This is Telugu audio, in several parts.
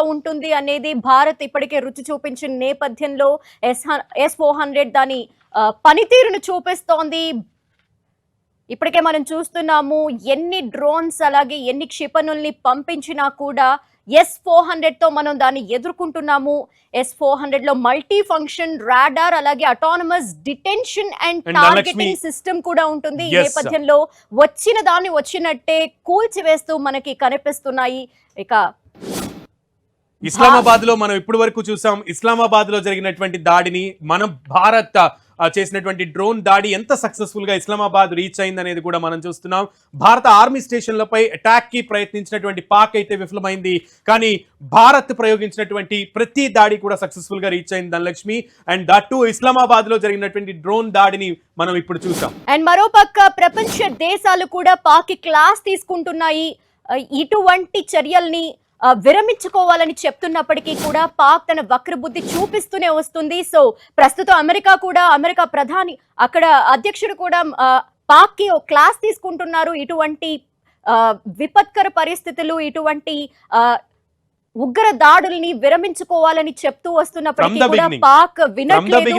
ఉంటుంది అనేది భారత్ ఇప్పటికే రుచి చూపించిన నేపథ్యంలో S-400 దాని పనితీరును చూపిస్తోంది. ఇప్పటికే మనం చూస్తున్నాము ఎన్ని డ్రోన్స్ అలాగే ఎన్ని క్షిపణుల్ని పంపించినా కూడా S-400 తో మనం దాన్ని ఎదుర్కొంటున్నాము. S-400 లో మల్టీ ఫంక్షన్ రాడార్ అలాగే autonomous detention and targeting system కూడా ఉంటుంది. ఈ నేపథ్యంలో వచ్చిన దాన్ని వచ్చినట్టే కూల్చివేస్తూ మనకి కనిపిస్తున్నాయి. ఇక ఇస్లామాబాద్ లో మనం ఇప్పటి వరకు చూసాం. ఇస్లామాబాద్ లో జరిగినటువంటి దాడిని మనం భారత్ చేసినటువంటి డ్రోన్ దాడి ఎంత సక్సెస్ఫుల్ గా ఇస్లామాబాద్ రీచ్ అయింది అనేది కూడా మనం చూస్తున్నాం. భారత ఆర్మీ స్టేషన్లపై అటాక్ కి ప్రయత్నించినటువంటి పాక్ అయితే విఫలమైంది. కానీ భారత్ ప్రయోగించినటువంటి ప్రతి దాడి కూడా సక్సెస్ఫుల్ గా రీచ్ అయింది Dhanalakshmi. And that to Islamabad లో జరిగినటువంటి డ్రోన్ దాడిని మనం ఇప్పుడు చూసాం. అండ్ మరోపక్క ప్రపంచ దేశాలు కూడా పాక్ క్లాస్ తీసుకుంటున్నాయి. ఇటువంటి చర్యల్ని విరమించుకోవాలని చెప్తున్నప్పటికీ కూడా పాక్ తన వక్రబుద్ధి చూపిస్తూనే వస్తుంది. సో ప్రస్తుతం అమెరికా ప్రధాని అక్కడ అధ్యక్షుడు కూడా పాక్ కి ఒక క్లాస్ తీసుకుంటున్నారు. ఇటువంటి విపత్కర పరిస్థితులు, ఇటువంటి ఉగ్ర దాడుల్ని విరమించుకోవాలని చెప్తూ వస్తున్నప్పటికీ కూడా పాక్ వినట్లేదు.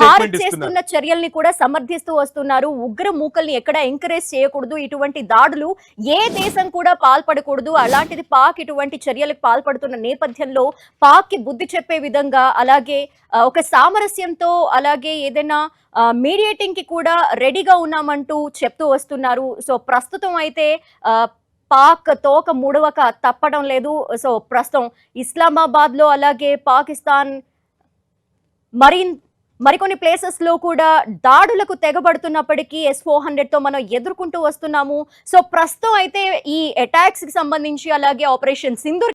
భారత్ చేస్తున్న చర్యల్ని కూడా సమర్థిస్తూ వస్తున్నారు. ఉగ్ర మూకల్ని ఎక్కడ ఎంకరేజ్ చేయకూడదు, ఇటువంటి దాడులు ఏ దేశం కూడా పాల్పడకూడదు. అలాంటిది పాక్ ఇటువంటి చర్యలకు పాల్పడుతున్న నేపథ్యంలో పాక్ కి బుద్ధి చెప్పే విధంగా, అలాగే ఒక సామరస్యంతో, అలాగే ఏదైనా మీడియేటింగ్ కి కూడా రెడీగా ఉన్నామంటూ చెప్తూ వస్తున్నారు. సో ప్రస్తుతం అయితే పాక్ తోక ముడవక తప్పడం లేదు. సో ప్రస్తుతం ఇస్లామాబాద్ లో అలాగే పాకిస్తాన్ మరికొన్ని ప్లేసెస్ లో కూడా దాడులకు తెగబడుతున్నప్పటికీ S-400 తో మనం ఎదుర్కొంటూ వస్తున్నాము. సో ప్రస్తుతం అయితే ఈ అటాక్స్ కి సంబంధించి అలాగే ఆపరేషన్ సింధూర్